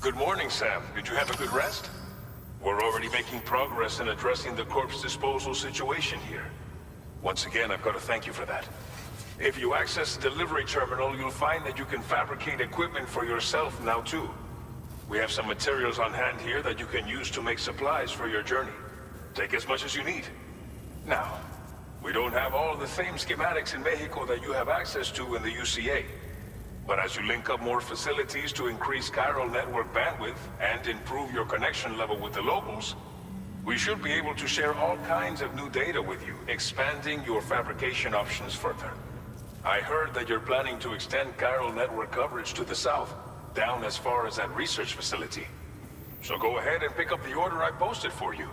Good morning, Sam. Did you have a good rest? We're already making progress in addressing the corpse disposal situation here. Once again, I've got to thank you for that. If you access the delivery terminal, you'll find that you can fabricate equipment for yourself now too. We have some materials on hand here that you can use to make supplies for your journey. Take as much as you need. Now, we don't have all the same schematics in Mexico that you have access to in the UCA. But as you link up more facilities to increase Chiral Network bandwidth and improve your connection level with the locals, we should be able to share all kinds of new data with you, expanding your fabrication options further. I heard that you're planning to extend Chiral Network coverage to the south, down as far as that research facility. So go ahead and pick up the order I posted for you.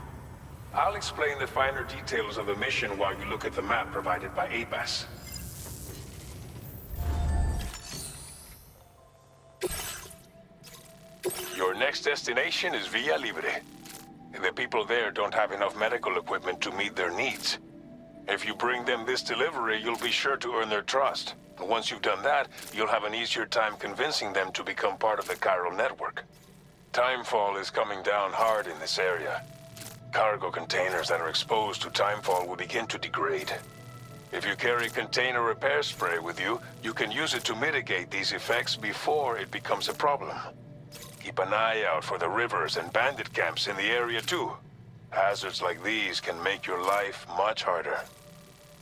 I'll explain the finer details of the mission while you look at the map provided by ABAS. Your next destination is Villa Libre. The people there don't have enough medical equipment to meet their needs. If you bring them this delivery, you'll be sure to earn their trust. And once you've done that, you'll have an easier time convincing them to become part of the Chiral Network. Timefall is coming down hard in this area. Cargo containers that are exposed to timefall will begin to degrade. If you carry container repair spray with you, you can use it to mitigate these effects before it becomes a problem. Keep an eye out for the rivers and bandit camps in the area too. Hazards like these can make your life much harder.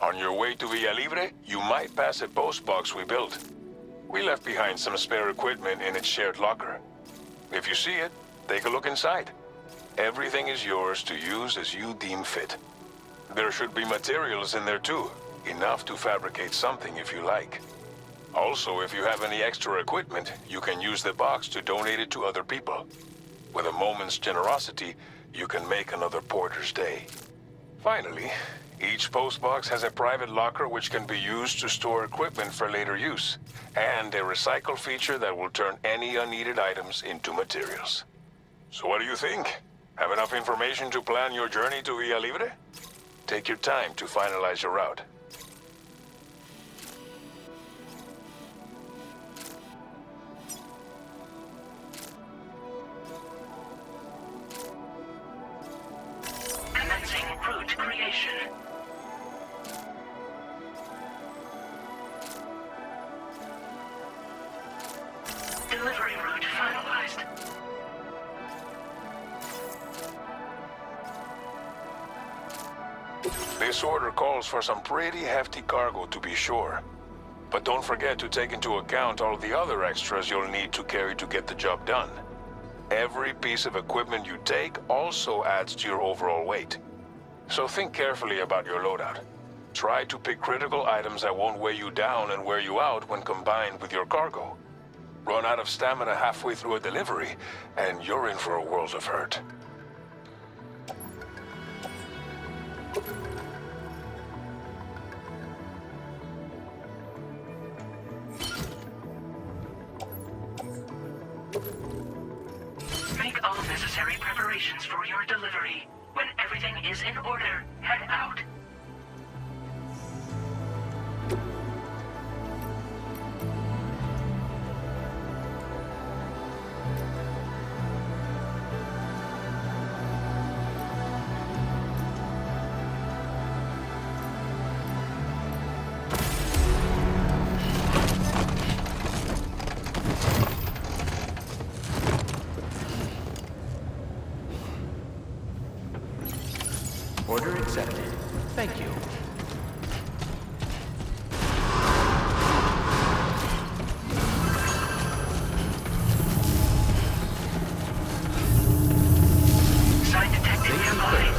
On your way to Villa Libre, you might pass a post box we built. We left behind some spare equipment in its shared locker. If you see it, take a look inside. Everything is yours to use as you deem fit. There should be materials in there too, enough to fabricate something if you like. Also, if you have any extra equipment, you can use the box to donate it to other people. With a moment's generosity, you can make another porter's day. Finally, each postbox has a private locker which can be used to store equipment for later use, and a recycle feature that will turn any unneeded items into materials. So what do you think? Have enough information to plan your journey to Villa Libre? Take your time to finalize your route. Commencing route creation. Delivery route finalized. This order calls for some pretty hefty cargo to be sure. But don't forget to take into account all the other extras you'll need to carry to get the job done. Every piece of equipment you take also adds to your overall weight. So think carefully about your loadout. Try to pick critical items that won't weigh you down and wear you out when combined with your cargo. Run out of stamina halfway through a delivery, and you're in for a world of hurt. Make all necessary preparations for your delivery. When everything is in order, head out. Order accepted. Thank you. Sign detected nearby.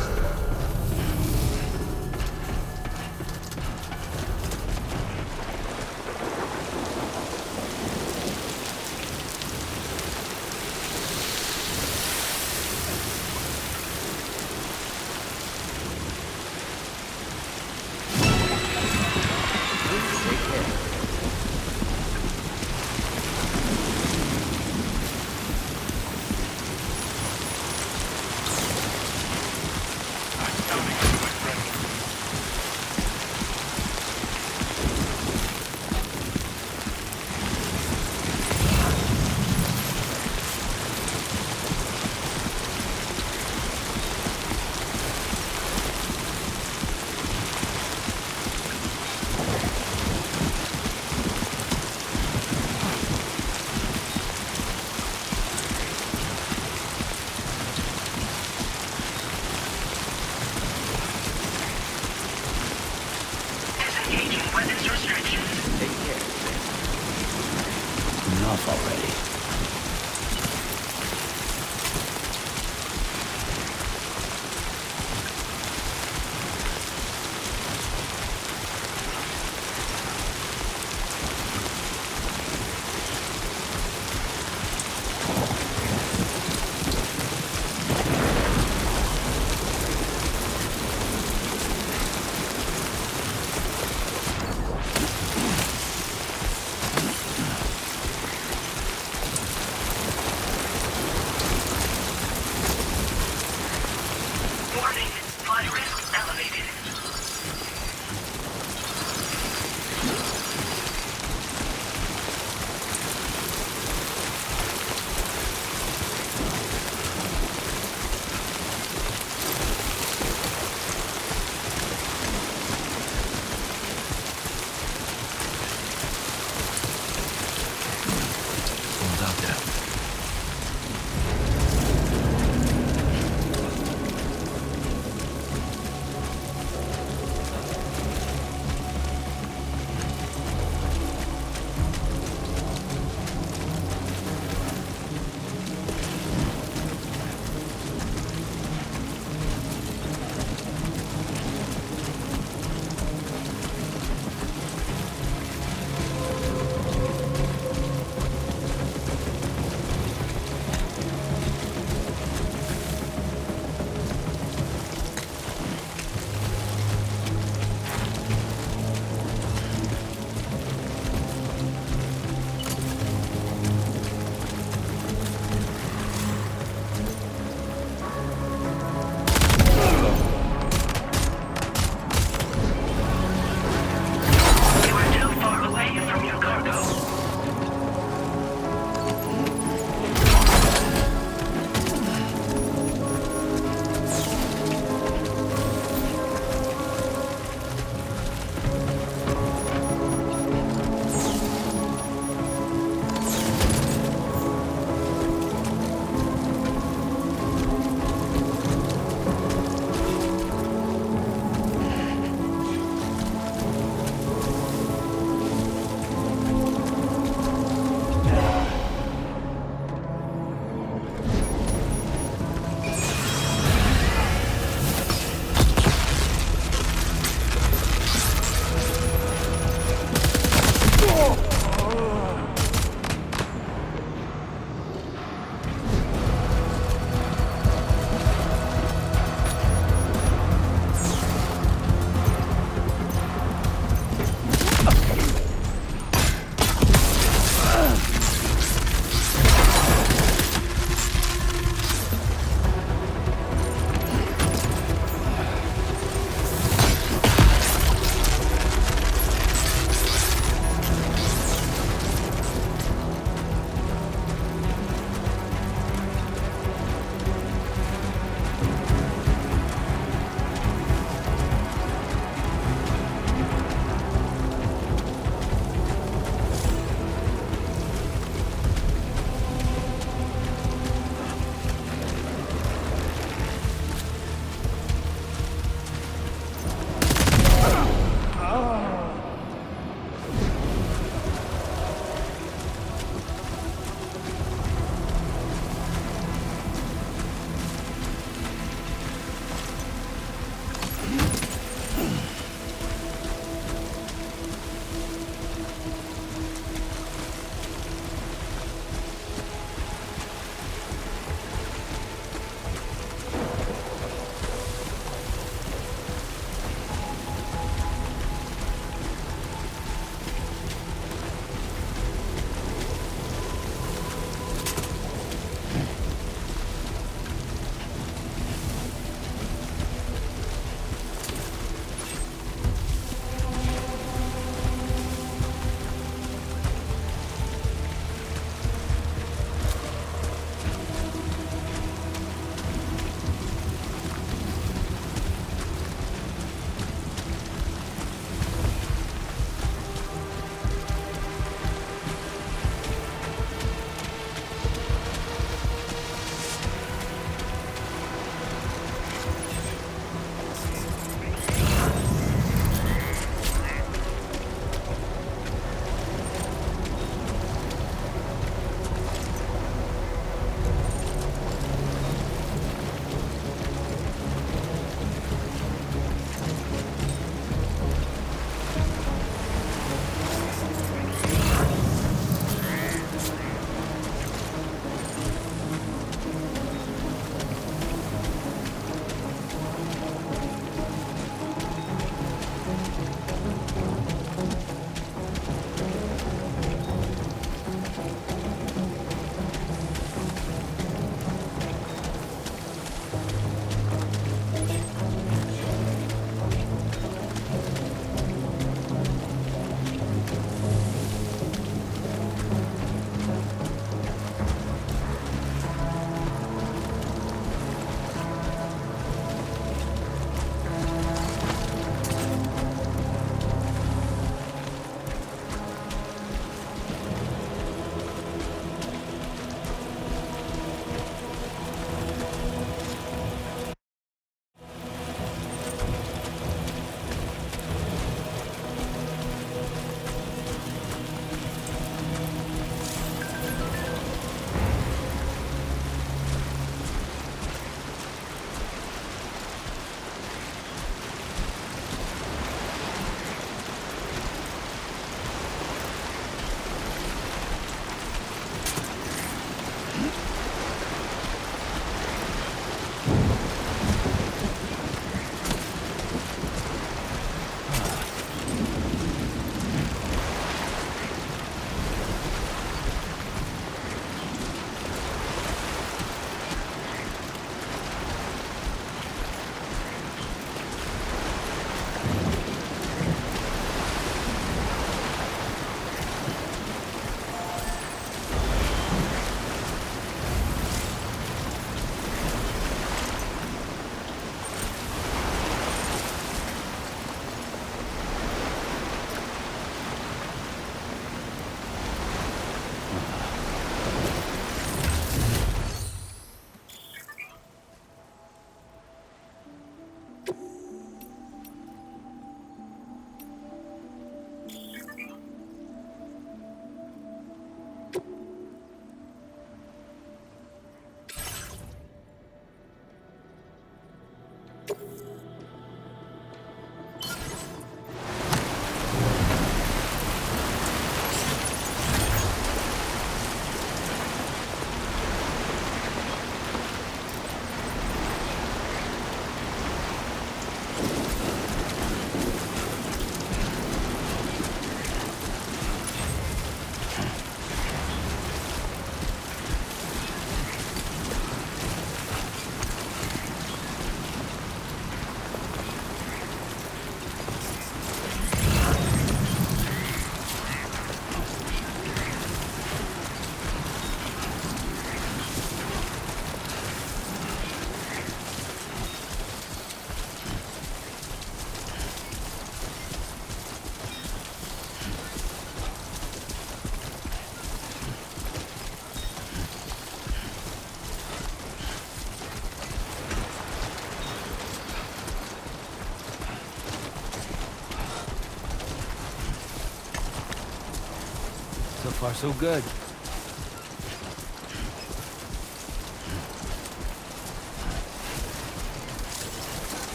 far so good.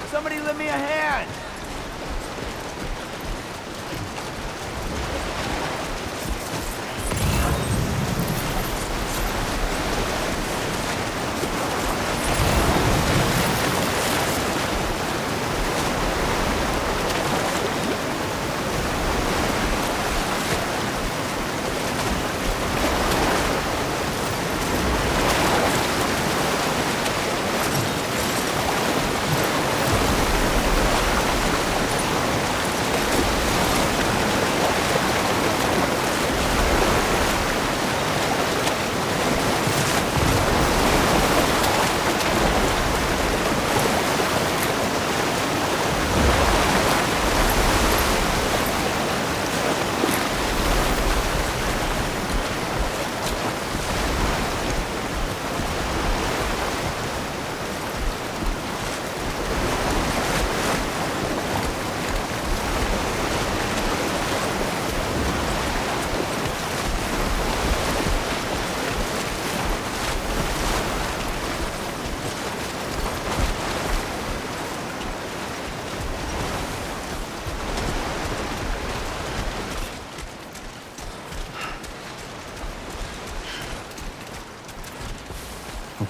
Somebody lend me a hand!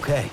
Okay.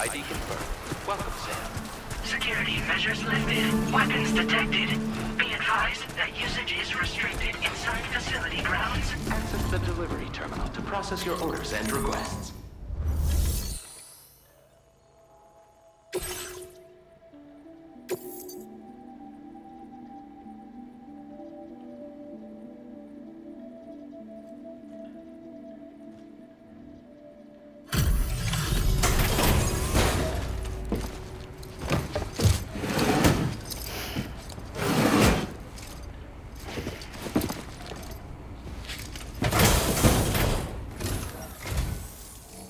ID confirmed. Welcome, Sam. Security measures lifted. Weapons detected. Be advised that usage is restricted inside facility grounds. Access the delivery terminal to process your orders and requests.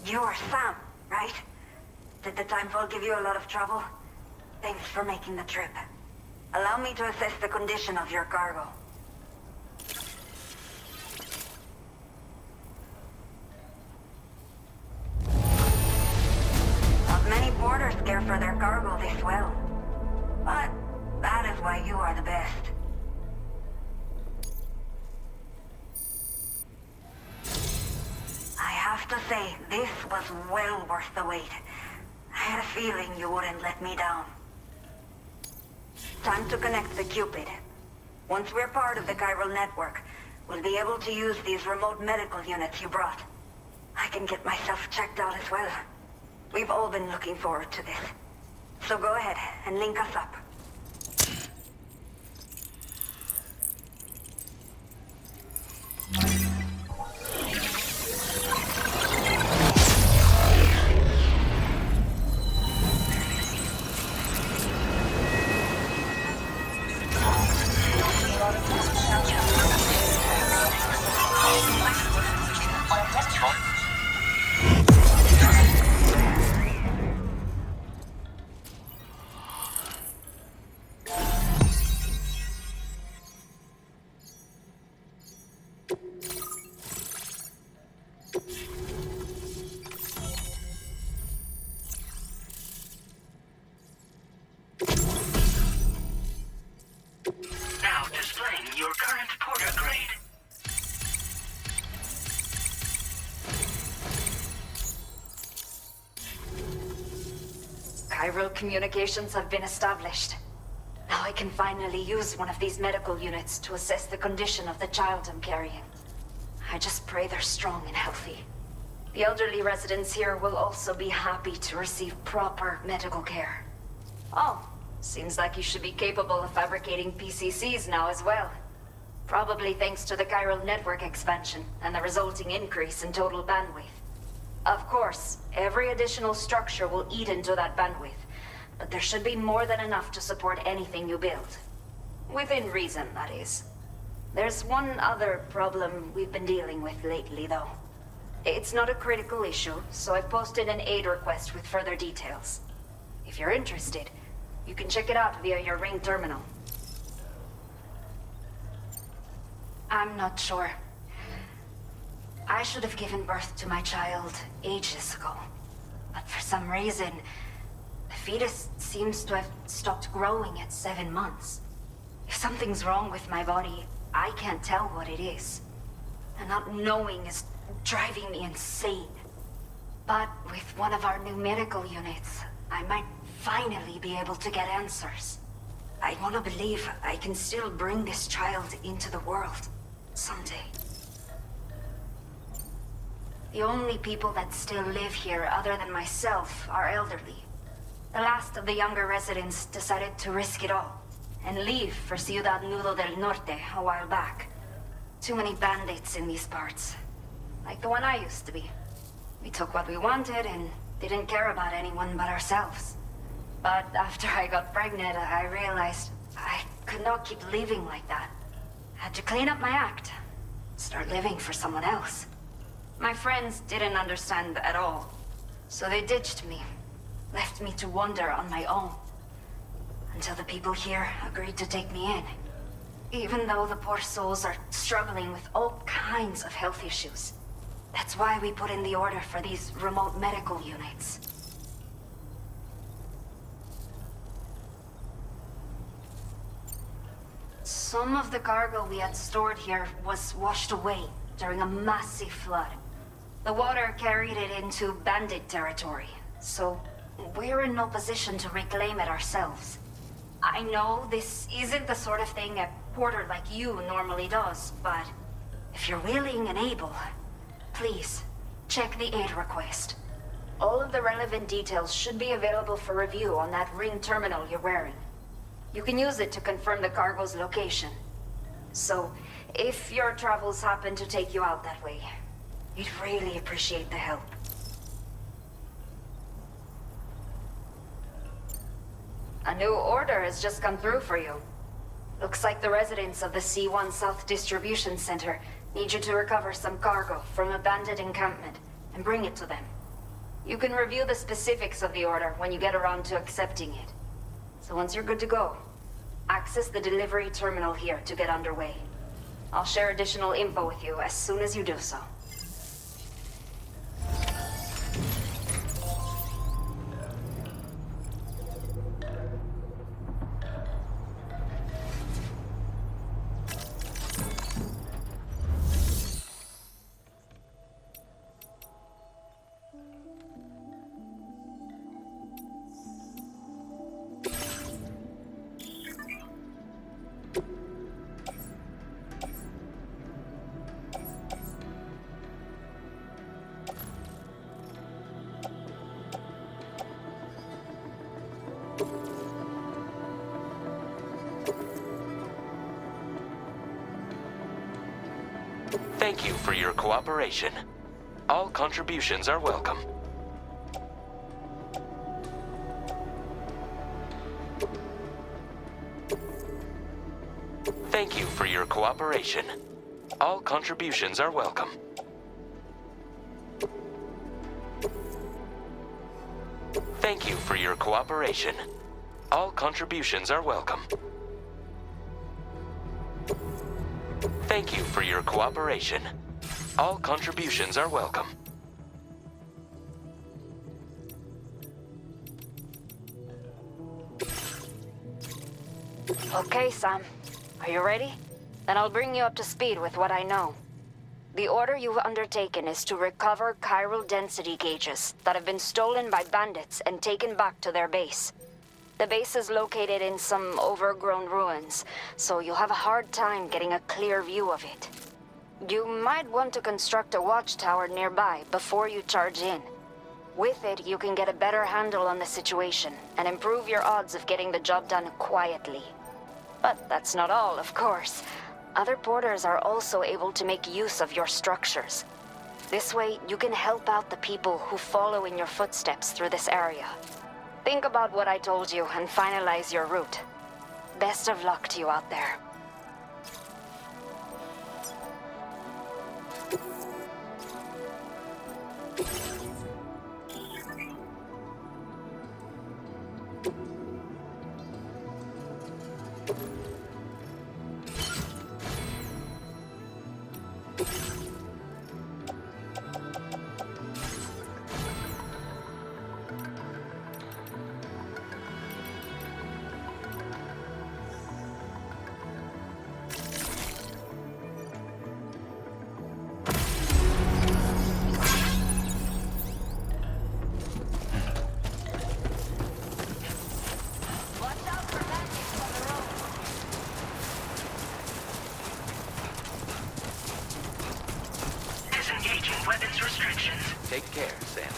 You're Sam, right? Did the timefall give you a lot of trouble? Thanks for making the trip. Allow me to assess the condition of your cargo. Not many porters care for their cargo this well. But that is why you are the best. I have to say, this was well worth the wait. I had a feeling you wouldn't let me down. Time to connect the Cupid. Once we're part of the Chiral Network, we'll be able to use these remote medical units you brought. I can get myself checked out as well. We've all been looking forward to this. So go ahead and link us up. Chiral communications have been established. Now I can finally use one of these medical units to assess the condition of the child I'm carrying. I just pray they're strong and healthy. The elderly residents here will also be happy to receive proper medical care. Oh, seems like you should be capable of fabricating PCCs now as well. Probably thanks to the Chiral Network expansion and the resulting increase in total bandwidth. Of course, every additional structure will eat into that bandwidth, but there should be more than enough to support anything you build. Within reason, that is. There's one other problem we've been dealing with lately, though. It's not a critical issue, so I've posted an aid request with further details. If you're interested, you can check it out via your ring terminal. I'm not sure. I should have given birth to my child ages ago. But for some reason, the fetus seems to have stopped growing at 7 months. If something's wrong with my body, I can't tell what it is. And not knowing is driving me insane. But with one of our new medical units, I might finally be able to get answers. I want to believe I can still bring this child into the world someday. The only people that still live here other than myself are elderly. The last of the younger residents decided to risk it all and leave for Ciudad Nudo del Norte a while back. Too many bandits in these parts. Like the one I used to be. We took what we wanted and didn't care about anyone but ourselves. But after I got pregnant, I realized I could not keep living like that. Had to clean up my act. Start living for someone else. My friends didn't understand at all. So they ditched me. Left me to wander on my own. Until the people here agreed to take me in. Even though the poor souls are struggling with all kinds of health issues. That's why we put in the order for these remote medical units. Some of the cargo we had stored here was washed away during a massive flood. The water carried it into bandit territory, so we're in no position to reclaim it ourselves. I know this isn't the sort of thing a porter like you normally does, but if you're willing and able, please, check the aid request. All of the relevant details should be available for review on that ring terminal you're wearing. You can use it to confirm the cargo's location. So, if your travels happen to take you out that way, we'd really appreciate the help. A new order has just come through for you. Looks like the residents of the C1 South Distribution Center need you to recover some cargo from a bandit encampment and bring it to them. You can review the specifics of the order when you get around to accepting it. So once you're good to go, access the delivery terminal here to get underway. I'll share additional info with you as soon as you do so. Thank you for your cooperation. All contributions are welcome. Thank you for your cooperation. All contributions are welcome. Thank you for your cooperation. All contributions are welcome. Thank you for your cooperation. All contributions are welcome. Okay, Sam. Are you ready? Then I'll bring you up to speed with what I know. The order you've undertaken is to recover chiral density gauges that have been stolen by bandits and taken back to their base. The base is located in some overgrown ruins, so you'll have a hard time getting a clear view of it. You might want to construct a watchtower nearby before you charge in. With it, you can get a better handle on the situation and improve your odds of getting the job done quietly. But that's not all, of course. Other porters are also able to make use of your structures. This way, you can help out the people who follow in your footsteps through this area. Think about what I told you and finalize your route. Best of luck to you out there. Weapons restrictions. Take care, Sam.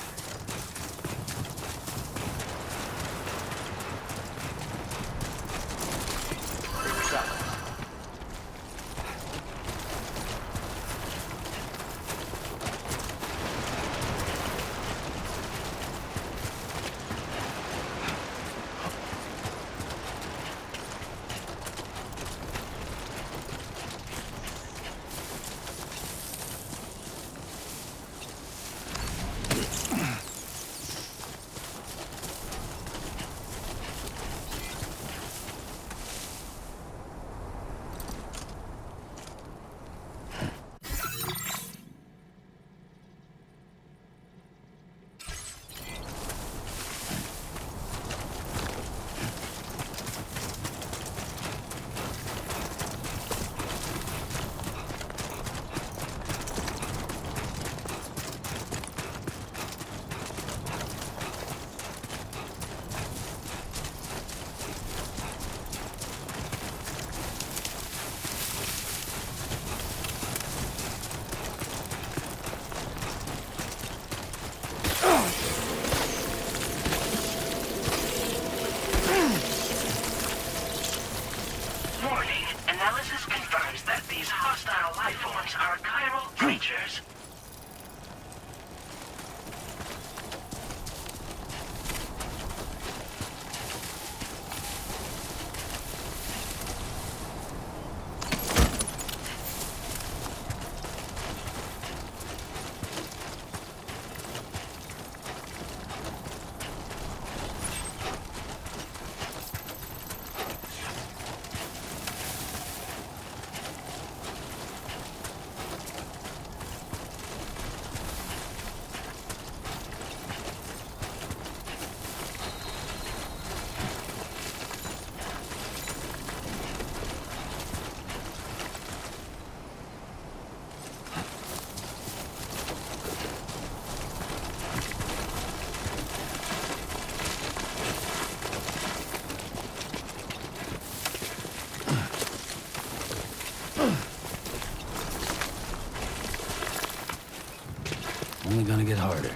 Only gonna get harder.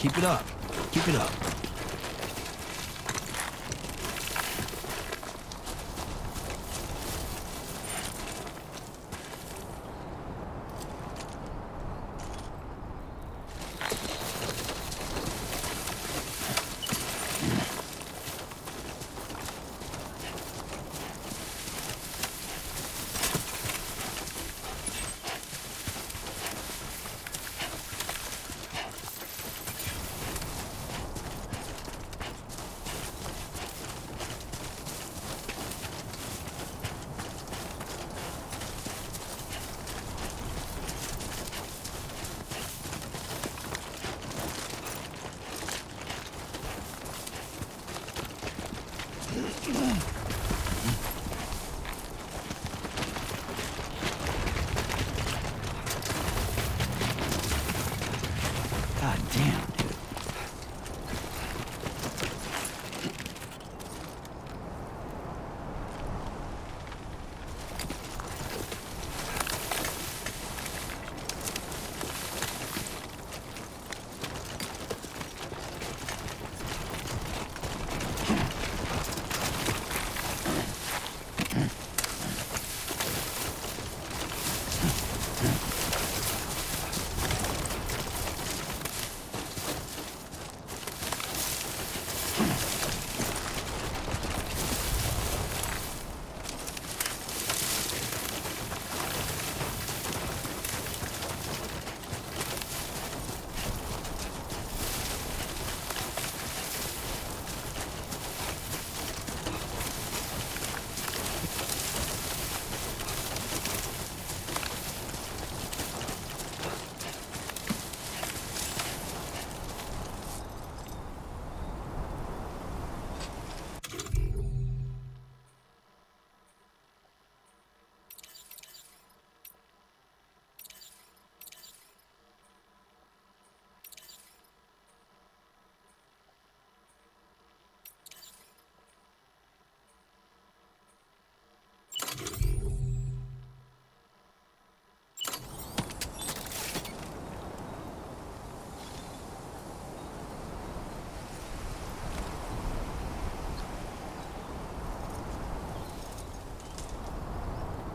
Keep it up. Keep it up. God damn, dude.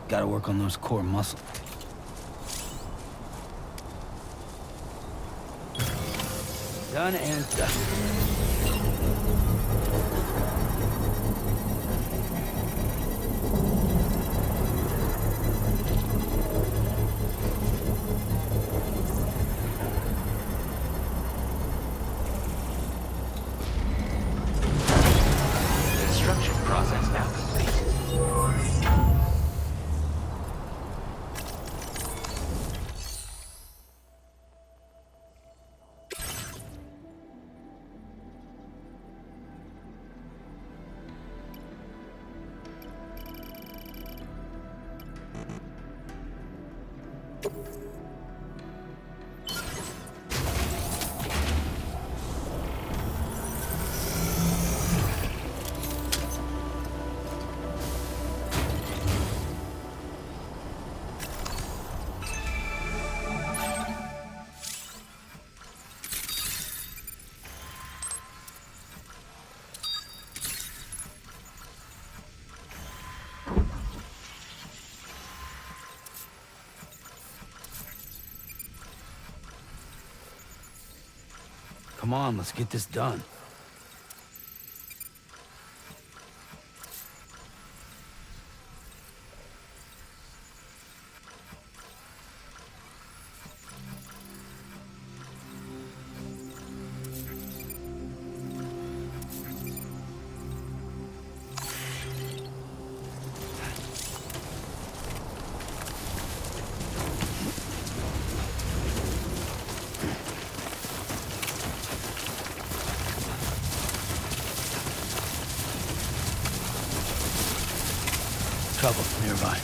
Gotta work on those core muscles. Done and done. Construction process now complete. Come on, let's get this done. Trouble nearby.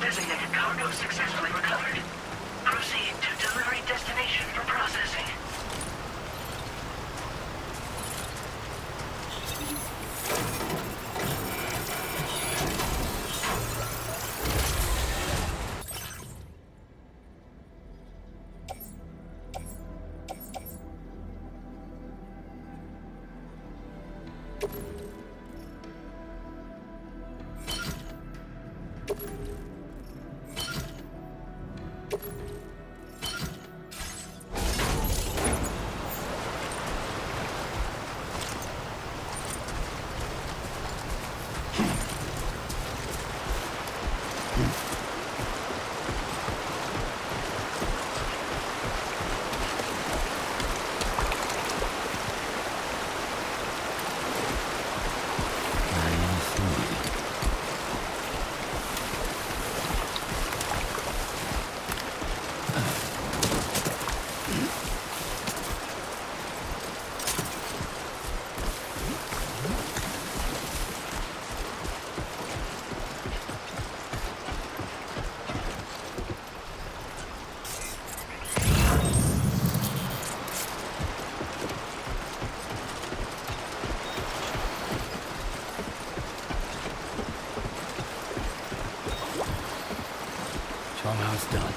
Designated cargo successfully recovered. Proceed to delivery destination for processing. Show 'em how it's done.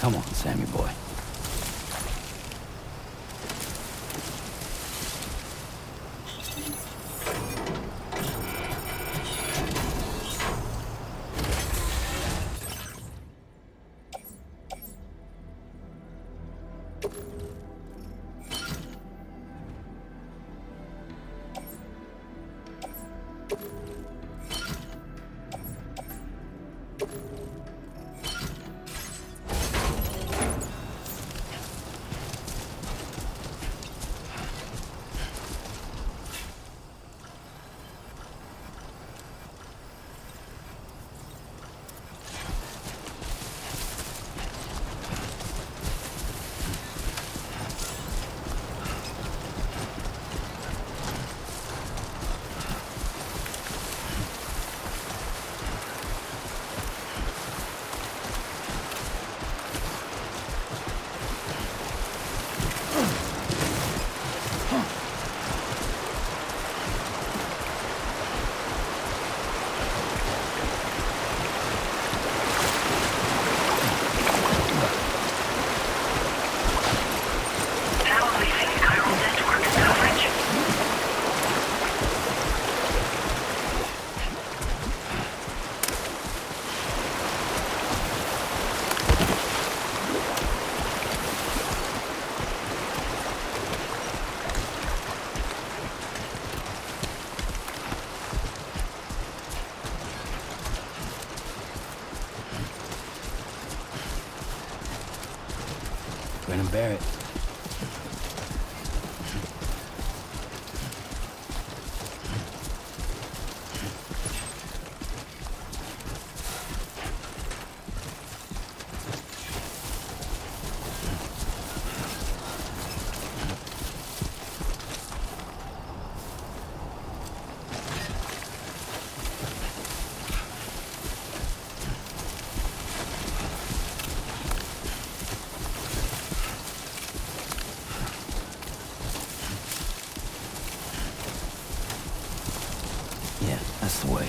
Come on, Sammy boy. Grin and bear it. Yeah, that's the way.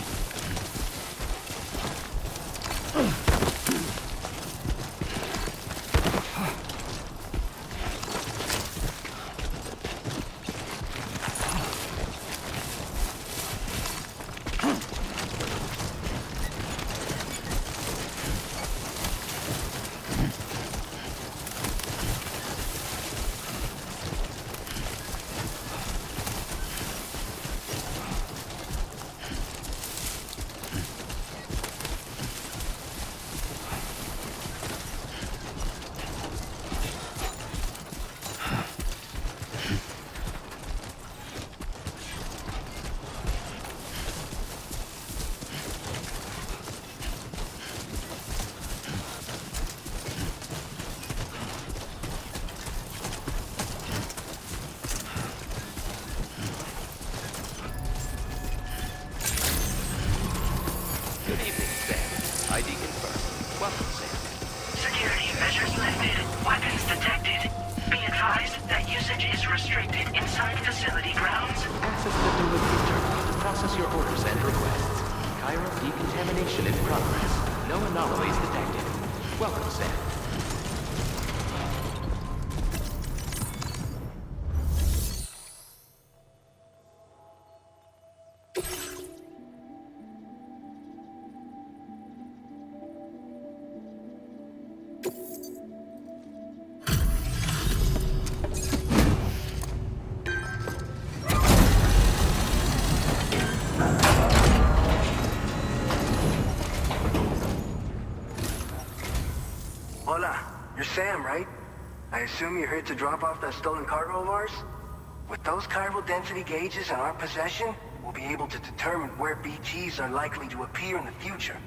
Good evening, Sam. ID confirmed. Welcome, Sam. Security measures lifted. Weapons detected. Be advised that usage is restricted inside facility grounds. Access the delivery terminal to process your orders and requests. Chiral decontamination in progress. No anomalies detected. Welcome, Sam. Hola, you're Sam, right? I assume you're here to drop off that stolen cargo of ours? With those chiral density gauges in our possession, we'll be able to determine where BTs are likely to appear in the future.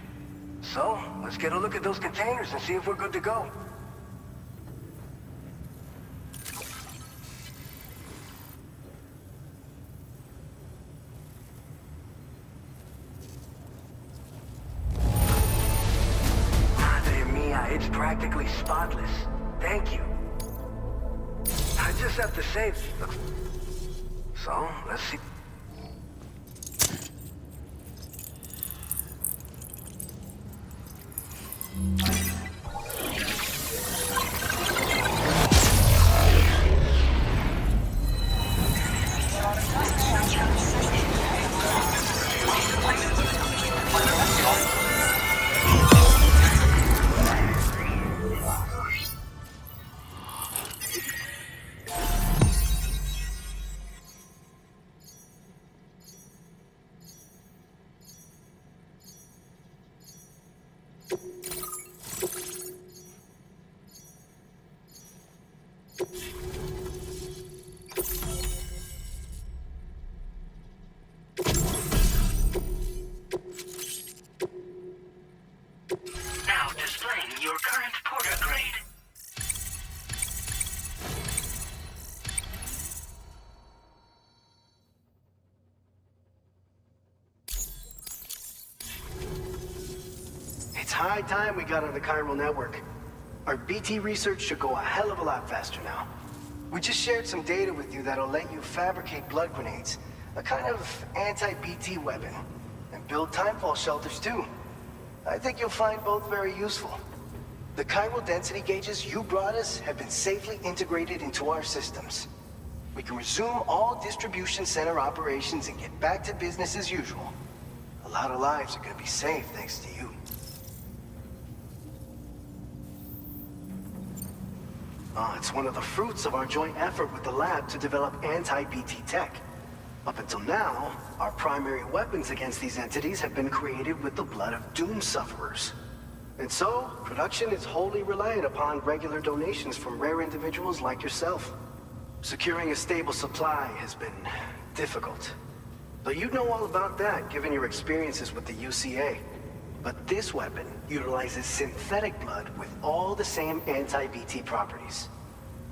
So, let's get a look at those containers and see if we're good to go. It's practically spotless. Thank you. I just have to say... So, let's see... Now displaying your current porter grade. It's high time we got on the Chiral Network. Our BT research should go a hell of a lot faster now. We just shared some data with you that'll let you fabricate blood grenades, a kind of anti-BT weapon, and build timefall shelters too. I think you'll find both very useful. The chiral density gauges you brought us have been safely integrated into our systems. We can resume all distribution center operations and get back to business as usual. A lot of lives are gonna be saved thanks to you. It's one of the fruits of our joint effort with the lab to develop anti-BT tech. Up until now, our primary weapons against these entities have been created with the blood of doom sufferers. And so, production is wholly reliant upon regular donations from rare individuals like yourself. Securing a stable supply has been difficult. Though you'd know all about that, given your experiences with the UCA. But this weapon utilizes synthetic blood with all the same anti-BT properties.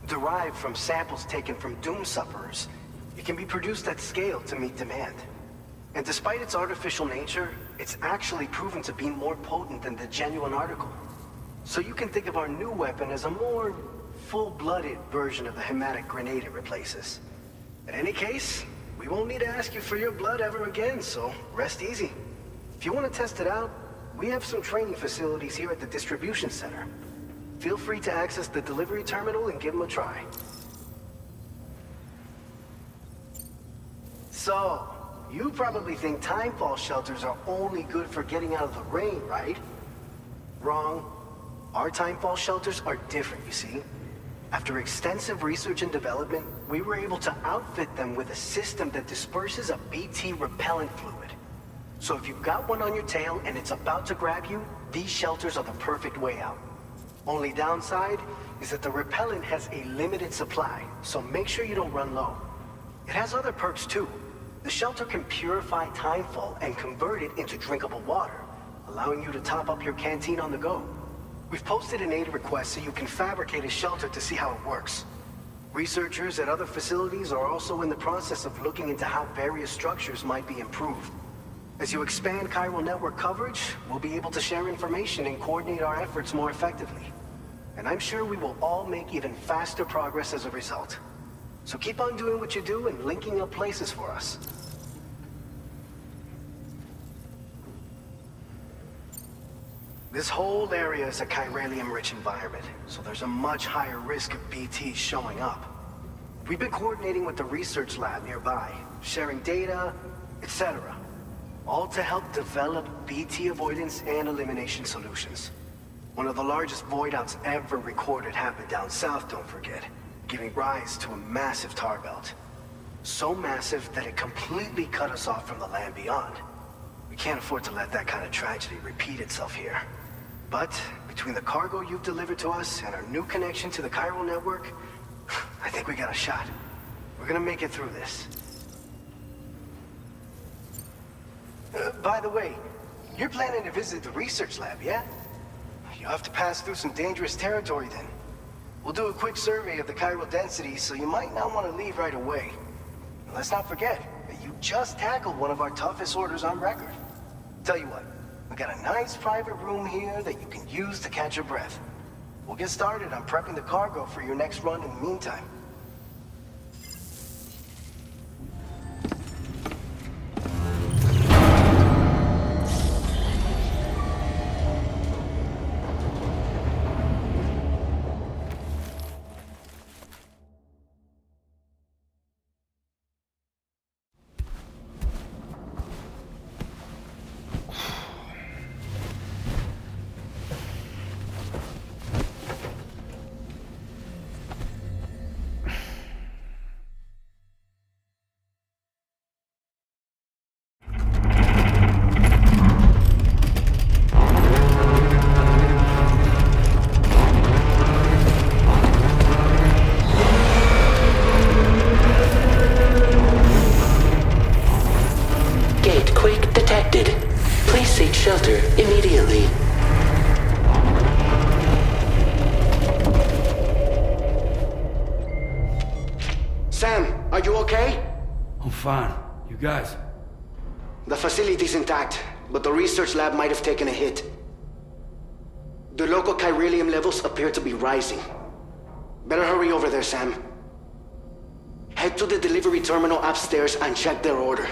Derived from samples taken from doom sufferers, it can be produced at scale to meet demand. And despite its artificial nature, it's actually proven to be more potent than the genuine article. So you can think of our new weapon as a more full-blooded version of the hematic grenade it replaces. In any case, we won't need to ask you for your blood ever again, so rest easy. If you want to test it out, we have some training facilities here at the distribution center. Feel free to access the delivery terminal and give them a try. So, you probably think timefall shelters are only good for getting out of the rain, right? Wrong. Our timefall shelters are different, you see. After extensive research and development, we were able to outfit them with a system that disperses a BT repellent fluid. So if you've got one on your tail and it's about to grab you, these shelters are the perfect way out. Only downside is that the repellent has a limited supply, so make sure you don't run low. It has other perks too. The shelter can purify timefall and convert it into drinkable water, allowing you to top up your canteen on the go. We've posted an aid request so you can fabricate a shelter to see how it works. Researchers at other facilities are also in the process of looking into how various structures might be improved. As you expand Chiral Network coverage, we'll be able to share information and coordinate our efforts more effectively. And I'm sure we will all make even faster progress as a result. So keep on doing what you do and linking up places for us. This whole area is a chiralium-rich environment, so there's a much higher risk of BTs showing up. We've been coordinating with the research lab nearby, sharing data, etc. All to help develop BT avoidance and elimination solutions. One of the largest void outs ever recorded happened down south, don't forget, giving rise to a massive tar belt. So massive that it completely cut us off from the land beyond. We can't afford to let that kind of tragedy repeat itself here. But between the cargo you've delivered to us and our new connection to the Chiral Network, I think we got a shot. We're gonna make it through this. By the way, you're planning to visit the research lab, yeah? You'll have to pass through some dangerous territory then. We'll do a quick survey of the chiral density, so you might not want to leave right away. And let's not forget that you just tackled one of our toughest orders on record. Tell you what, we got a nice private room here that you can use to catch your breath. We'll get started on prepping the cargo for your next run in the meantime. Shelter immediately. Sam, are you okay? I'm fine. You guys? The facility's intact, but the research lab might have taken a hit. The local chiralium levels appear to be rising. Better hurry over there, Sam. Head to the delivery terminal upstairs and check their order.